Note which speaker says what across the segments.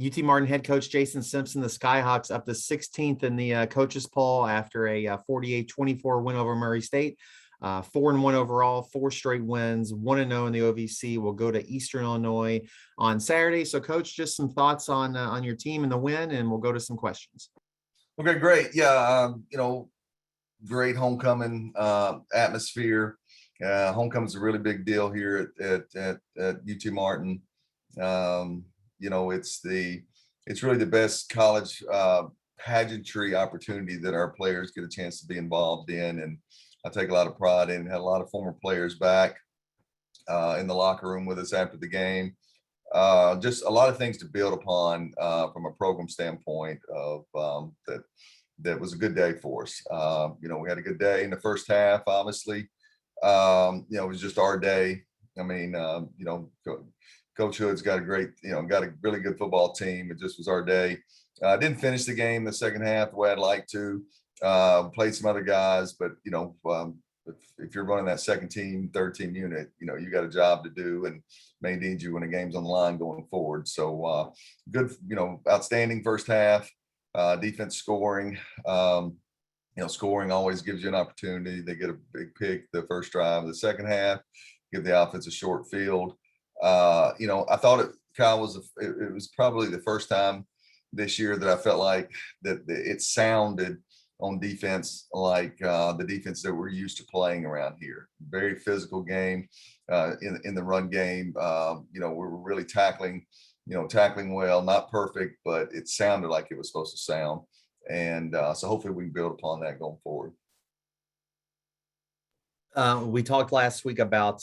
Speaker 1: UT Martin head coach Jason Simpson, the Skyhawks up to 16th in the coaches poll after a 48-24 win over Murray State. 4-1 overall, 4 straight wins, 1-0 in the OVC. Will go to Eastern Illinois on Saturday. So, Coach, just some thoughts on your team and the win, and we'll go to some questions.
Speaker 2: Okay, great. Yeah, great homecoming atmosphere. Homecoming is a really big deal here at UT Martin. It's really the best college pageantry opportunity that our players get a chance to be involved in, and I take a lot of pride in. Had a lot of former players back in the locker room with us after the game. Just a lot of things to build upon from a program standpoint of that was a good day for us. We had a good day in the first half, obviously. It was just our day. I mean, Coach Hood's got got a really good football team. It just was our day. I didn't finish the game the second half the way I'd like to. Played some other guys, but if you're running that second team, third team unit, you got a job to do and may need you when the game's on the line going forward. So good, outstanding first half. Defense scoring. Scoring always gives you an opportunity. They get a big pick the first drive of the second half, give the offense a short field. I thought Kyle, it was probably the first time this year that I felt like that it sounded on defense like the defense that we're used to playing around here. Very physical game in the run game. We're really tackling well, not perfect, but it sounded like it was supposed to sound. And so hopefully we can build upon that going forward.
Speaker 1: We talked last week about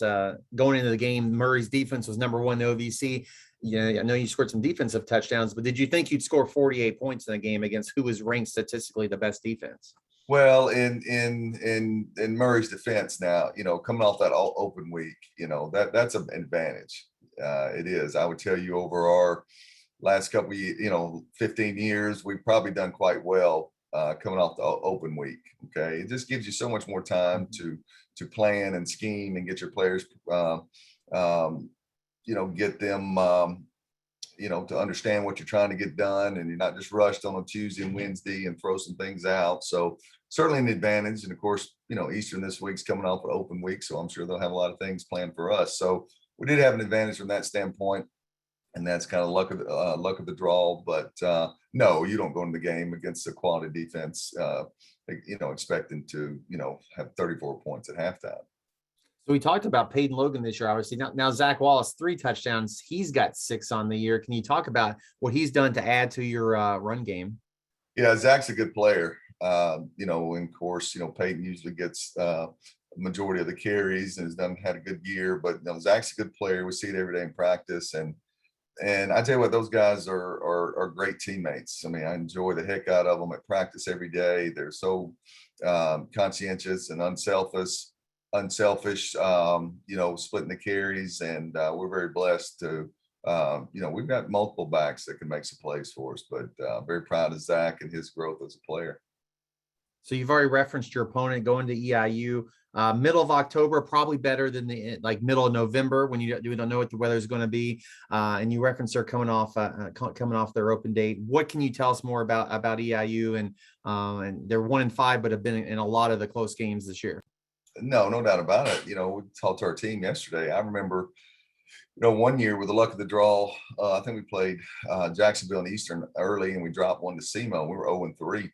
Speaker 1: going into the game. Murray's defense was number 1 in the OVC. I know you scored some defensive touchdowns, but did you think you'd score 48 points in the game against who was ranked statistically the best defense?
Speaker 2: Well, in Murray's defense now, coming off that open week, that's an advantage. It is. I would tell you over our last couple of 15 years, we've probably done quite well coming off the open week. Okay, it just gives you so much more time to plan and scheme and get your players, get them, to understand what you're trying to get done, and you're not just rushed on a Tuesday and Wednesday and throw some things out. So certainly an advantage. And of course, Eastern this week's coming off an open week, so I'm sure they'll have a lot of things planned for us. So we did have an advantage from that standpoint, and that's kind of luck of the draw. But no, you don't go into the game against a quality defense, expecting to have 34 points at halftime.
Speaker 1: So we talked about Peyton Logan this year, obviously. Now Zach Wallace, 3 touchdowns. He's got 6 on the year. Can you talk about what he's done to add to your run game?
Speaker 2: Yeah, Zach's a good player. And of course, Peyton usually gets majority of the carries and has had a good year. But Zach's a good player. We see it every day in practice, and I tell you what, those guys are great teammates. I mean, I enjoy the heck out of them at practice every day. They're so conscientious and unselfish, splitting the carries, and we're very blessed to, we've got multiple backs that can make some plays for us, but very proud of Zach and his growth as a player.
Speaker 1: So you've already referenced your opponent going to EIU. Middle of October, probably better than the middle of November when you don't know what the weather is going to be. And you referenced they're coming off their open date. What can you tell us more about EIU? And they're 1-5, but have been in a lot of the close games this year.
Speaker 2: No doubt about it. We talked to our team yesterday. I remember, one year with the luck of the draw, I think we played Jacksonville and Eastern early, and we dropped 1 to SEMO. We were 0-3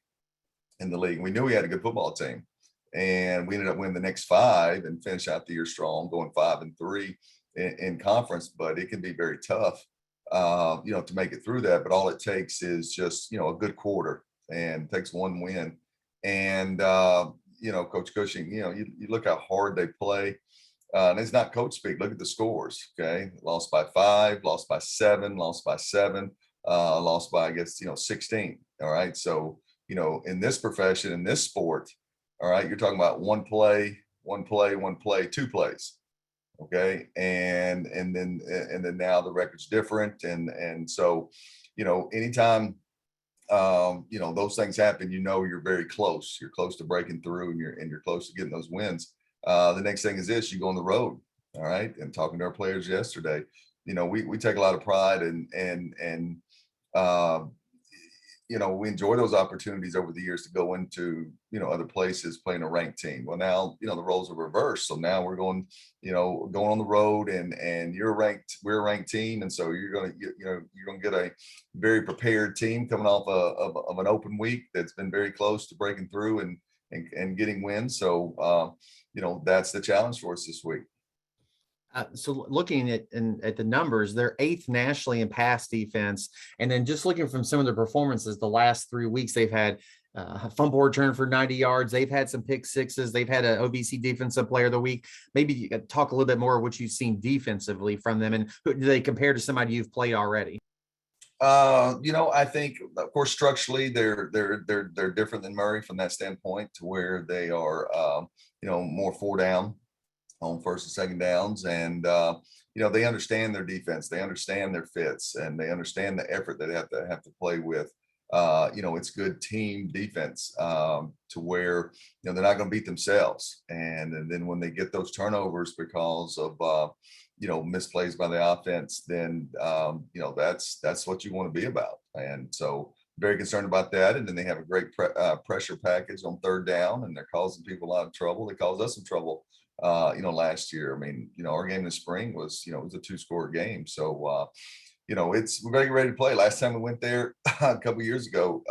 Speaker 2: in the league. We knew we had a good football team, and we ended up winning the next 5 and finish out the year strong, going 5-3 in conference. But it can be very tough, to make it through that. But all it takes is just, a good quarter, and it takes 1 win. And, Coach Cushing, you look how hard they play. And it's not coach speak. Look at the scores. Okay. Lost by 5, lost by 7, lost by 7, lost by, I guess, 16. All right. So, in this profession, in this sport, all right, you're talking about 1 play, 2 plays. Okay. And then now the record's different. And so, anytime, those things happen, you're very close. You're close to breaking through, and you're close to getting those wins. The next thing is this: you go on the road. All right. And talking to our players yesterday, we take a lot of pride and we enjoy those opportunities over the years to go into, other places playing a ranked team. Well, now, the roles are reversed. So now we're going, going on the road and we're a ranked team. And so you're going to get, you're going to get a very prepared team coming off of an open week that's been very close to breaking through and getting wins. So, that's the challenge for us this week.
Speaker 1: So looking at the numbers, they're 8th nationally in pass defense. And then just looking from some of their performances, the last 3 weeks, they've had a fumble return for 90 yards. They've had some pick sixes. They've had an OVC defensive player of the week. Maybe you could talk a little bit more of what you've seen defensively from them, and who do they compare to somebody you've played already?
Speaker 2: I think, of course, structurally they're different than Murray from that standpoint, to where they are, more 4 down on first and second downs. And, they understand their defense, they understand their fits, and they understand the effort that they have to play with. It's good team defense, to where, they're not going to beat themselves. And then when they get those turnovers because of, misplays by the offense, then, that's what you want to be about. And so very concerned about that. And then they have a great pressure package on 3rd down, and they're causing people a lot of trouble. They caused us some trouble, last year. I mean, our game in the spring was, it was a 2-score game. So, we're going to get ready to play. Last time we went there a couple years ago,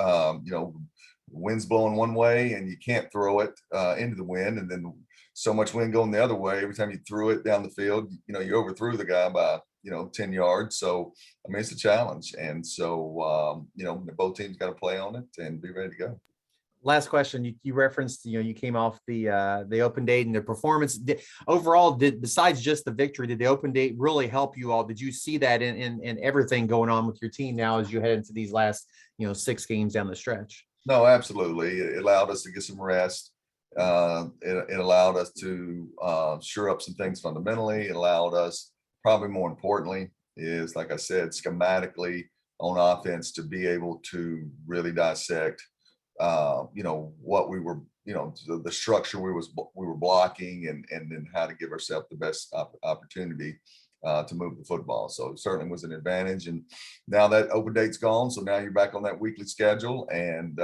Speaker 2: wind's blowing one way and you can't throw it into the wind, and then so much wind going the other way. Every time you threw it down the field, you overthrew the guy by 10 yards. So I mean, it's a challenge. And so both teams got to play on it and be ready to go.
Speaker 1: Last question, you referenced, you came off the open date and the performance overall, besides just the victory, did the open date really help you all? Did you see that in everything going on with your team now as you head into these last 6 games down the stretch?
Speaker 2: No, absolutely. It allowed us to get some rest. It allowed us to shore up some things fundamentally. It allowed us, probably more importantly, is, like I said, schematically on offense, to be able to really dissect what we were, the structure we were blocking, and then how to give ourselves the best opportunity to move the football. So it certainly was an advantage. And now that open date's gone, so now you're back on that weekly schedule, and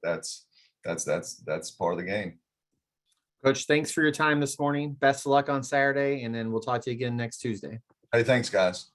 Speaker 2: that's part of the game.
Speaker 1: Coach, thanks for your time this morning. Best of luck on Saturday, and then we'll talk to you again next Tuesday.
Speaker 2: Hey, thanks, guys.